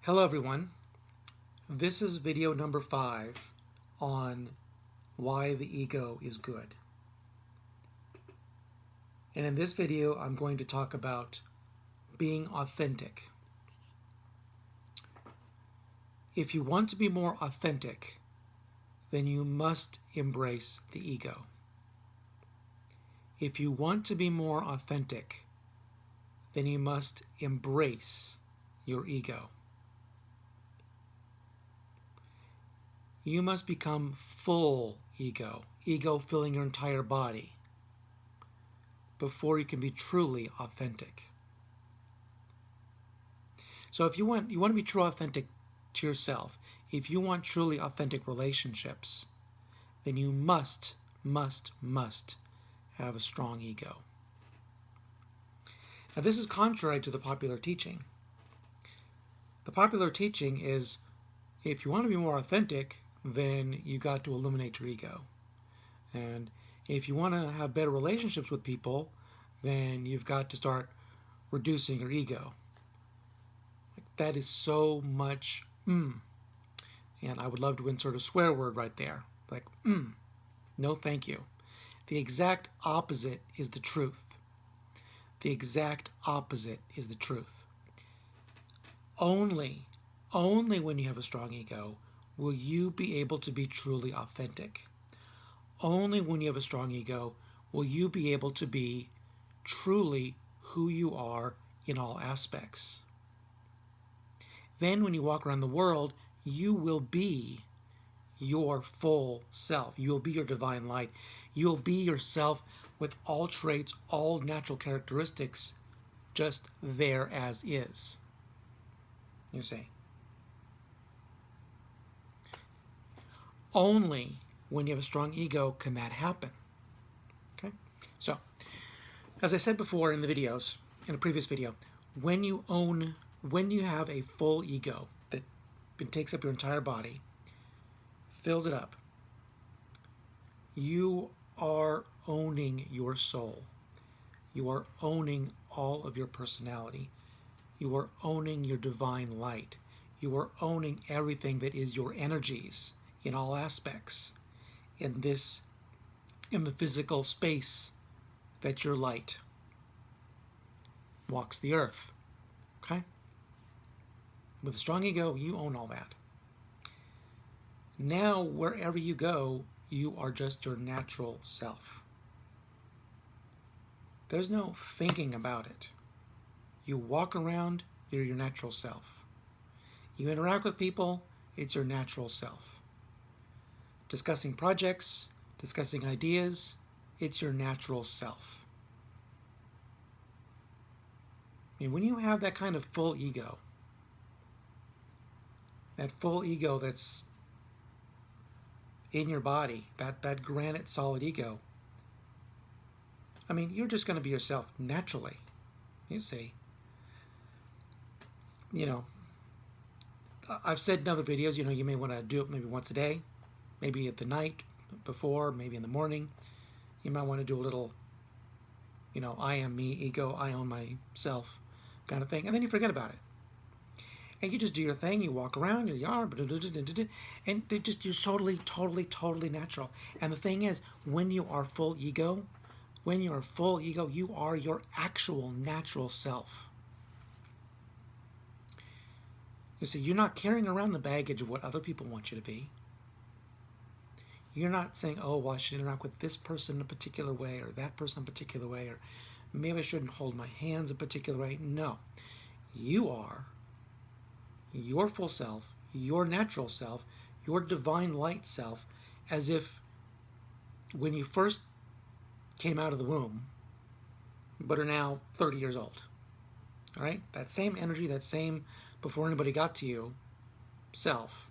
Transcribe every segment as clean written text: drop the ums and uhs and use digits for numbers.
Hello everyone, this is video number 5 on why the ego is good. And in this video I'm going to talk about being authentic. If you want to be more authentic, then you must embrace the ego. If you want to be more authentic, then you must embrace your ego. You must become full ego filling your entire body, before you can be truly authentic. So if you want to be true authentic to yourself, if you want truly authentic relationships, then you must have a strong ego. Now this is contrary to the popular teaching. The popular teaching is, if you want to be more authentic, then you got to eliminate your ego. And if you want to have better relationships with people, then you've got to start reducing your ego. That is so much and I would love to insert a swear word right there. Like no thank you. The exact opposite is the truth. The exact opposite is the truth. Only when you have a strong ego will you be able to be truly authentic. Only when you have a strong ego will you be able to be truly who you are in all aspects. Then when you walk around the world, you will be your full self. You'll be your divine light. You'll be yourself with all traits, all natural characteristics, just there as is. You see. Only when you have a strong ego can that happen. Okay? So, as I said before in the videos, in a previous video, when you have a full ego that takes up your entire body, fills it up, you are owning your soul. You are owning all of your personality. You are owning your divine light. You are owning everything that is your energies in all aspects in the physical space that your light walks the earth. Okay? With a strong ego, you own all that. Now, wherever you go, you are just your natural self. There's no thinking about it. You walk around, you're your natural self. You interact with people, it's your natural self. Discussing projects, discussing ideas, it's your natural self. And when you have that kind of full ego, that full ego that's in your body, that granite solid ego, I mean, you're just going to be yourself naturally. You see. You know, I've said in other videos, you may want to do it maybe once a day, maybe at the night before, maybe in the morning. You might want to do a little, I am me, ego, I own myself kind of thing, and then you forget about it. And you just do your thing, you walk around your yard, and you're totally natural. And the thing is, when you are full ego, you are your actual natural self. You see, you're not carrying around the baggage of what other people want you to be. You're not saying, oh, well, I should interact with this person in a particular way, or that person in a particular way, or maybe I shouldn't hold my hands a particular way. No. You are your full self, your natural self, your divine light self, as if when you first came out of the womb, but are now 30 years old. All right? That same energy, that same before anybody got to you self,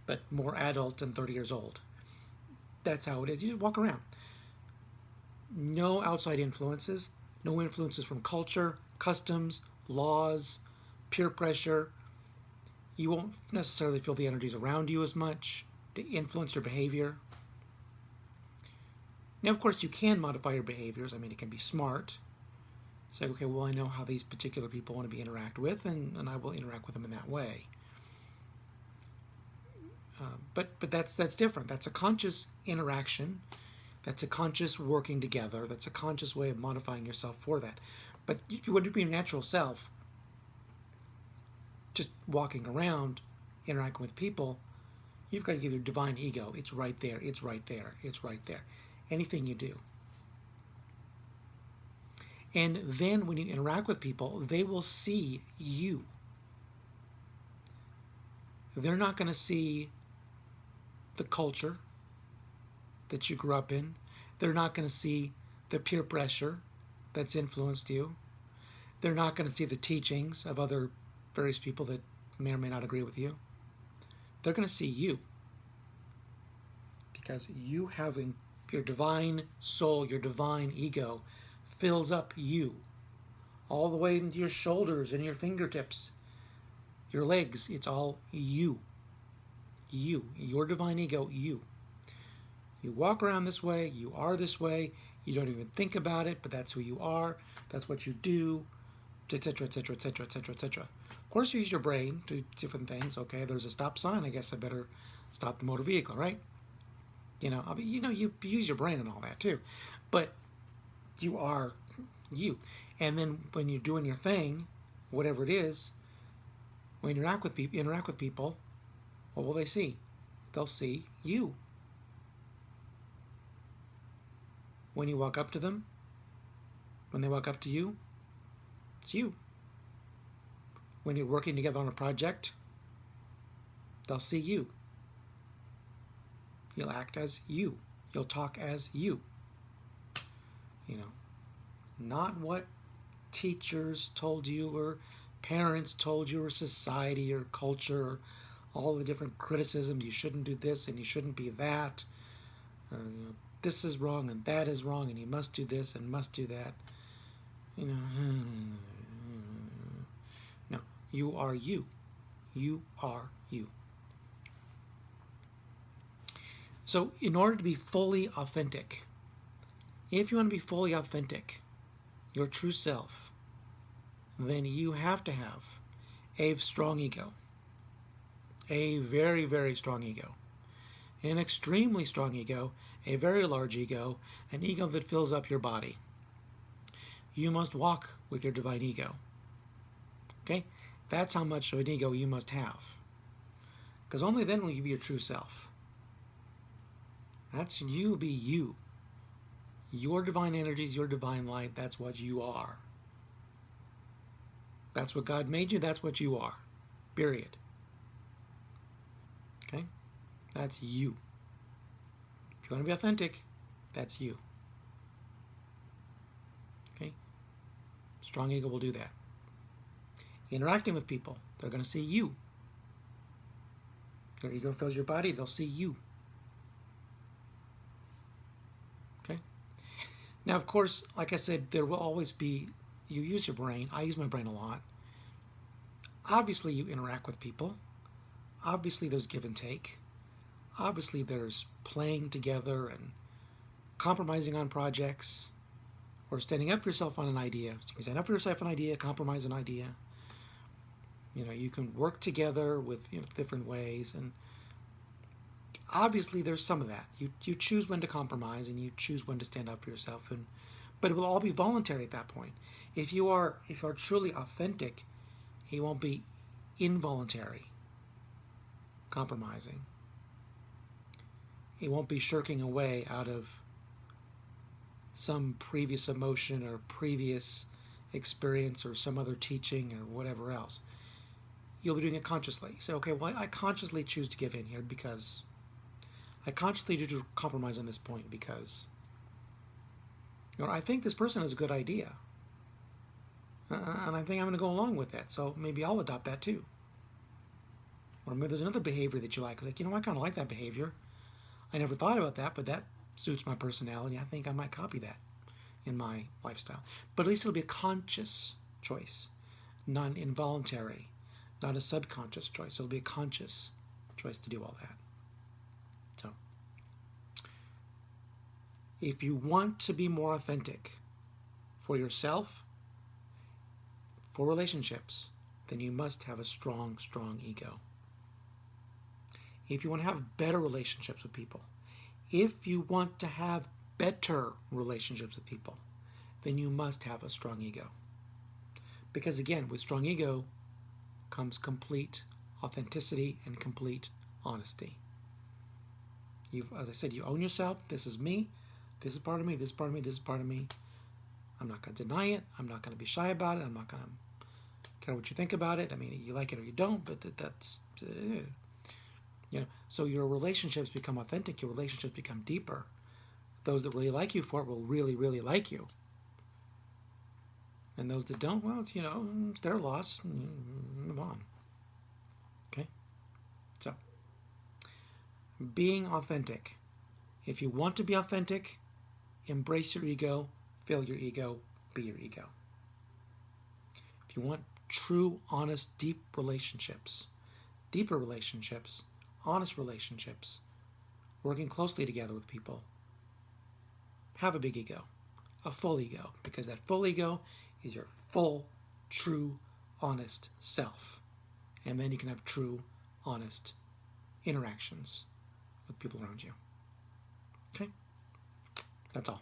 but more adult and 30 years old. That's how it is. You just walk around. No outside influences, no influences from culture, customs, laws, peer pressure. You won't necessarily feel the energies around you as much to influence your behavior. Now, of course, you can modify your behaviors. I mean, it can be smart. Say, okay, well, I know how these particular people want to be interacted with, and I will interact with them in that way. But that's different. That's a conscious interaction. That's a conscious working together. That's a conscious way of modifying yourself for that. But if you want to be your natural self, just walking around, interacting with people, you've got to give your divine ego. It's right there. It's right there. It's right there. Anything you do. And then when you interact with people, they will see you. They're not going to see the culture that you grew up in. They're not going to see the peer pressure that's influenced you. They're not going to see the teachings of other various people that may or may not agree with you. They're going to see you. Because you having your divine soul, your divine ego, fills up you. All the way into your shoulders and your fingertips, your legs. It's all you. You. Your divine ego, you. You walk around this way, you are this way, you don't even think about it, but that's who you are, that's what you do, etc., etc., etc., etc., etc. Of course, you use your brain to do different things. Okay, there's a stop sign, I guess I better stop the motor vehicle, right? You use your brain and all that too. But you are you. And then when you're doing your thing, whatever it is, when you interact with people, what will they see? They'll see you. When you walk up to them, when they walk up to you, it's you. When you're working together on a project, they'll see you. You'll act as you. You'll talk as you. Not what teachers told you or parents told you or society or culture or all the different criticisms. You shouldn't do this and you shouldn't be that. This is wrong and that is wrong and you must do this and must do that. No, you are you. You are you. So in order to be fully authentic, if you want to be fully authentic, your true self, then you have to have a strong ego, a very, very strong ego, an extremely strong ego, a very large ego, an ego that fills up your body. You must walk with your divine ego. Okay? That's how much of an ego you must have. Because only then will you be your true self. That's you be you. Your divine energies, your divine light, that's what you are. That's what God made you, that's what you are. Period. Okay? That's you. If you want to be authentic, that's you. Okay? Strong ego will do that. Interacting with people, they're going to see you. Their ego fills your body, they'll see you. Okay? Now, of course, like I said, there will always be, you use your brain. I use my brain a lot. Obviously, you interact with people. Obviously, there's give and take. Obviously, there's playing together and compromising on projects or standing up for yourself on an idea. So you can stand up for yourself on an idea, compromise an idea. You can work together with different ways, and obviously there's some of that. You choose when to compromise and you choose when to stand up for yourself, but it will all be voluntary at that point. If you are truly authentic, it won't be involuntary compromising. It won't be shirking away out of some previous emotion or previous experience or some other teaching or whatever else. You'll be doing it consciously. Say, okay, well, I consciously choose to give in here because I consciously do compromise on this point because I think this person has a good idea. And I think I'm going to go along with that. So maybe I'll adopt that too. Or maybe there's another behavior that you like. Like, I kind of like that behavior. I never thought about that, but that suits my personality. I think I might copy that in my lifestyle. But at least it'll be a conscious choice, not an involuntary, not a subconscious choice. It'll be a conscious choice to do all that. So, if you want to be more authentic for yourself for relationships, then you must have a strong, strong ego. If you want to have better relationships with people, if you want to have better relationships with people, then you must have a strong ego. Because again, with strong ego comes complete authenticity and complete honesty. As I said, you own yourself. This is me. This is part of me. This is part of me. This is part of me. I'm not going to deny it. I'm not going to be shy about it. I'm not going to care what you think about it. I mean, you like it or you don't, but that's, so your relationships become authentic. Your relationships become deeper. Those that really like you for it will really, really like you. And those that don't, well, it's their loss. Move on. Okay? So, being authentic. If you want to be authentic, embrace your ego, feel your ego, be your ego. If you want true, honest, deep relationships, deeper relationships, honest relationships, working closely together with people, have a big ego, a full ego, because that full ego is your full, true, honest self. And then you can have true, honest interactions with people around you. Okay? That's all.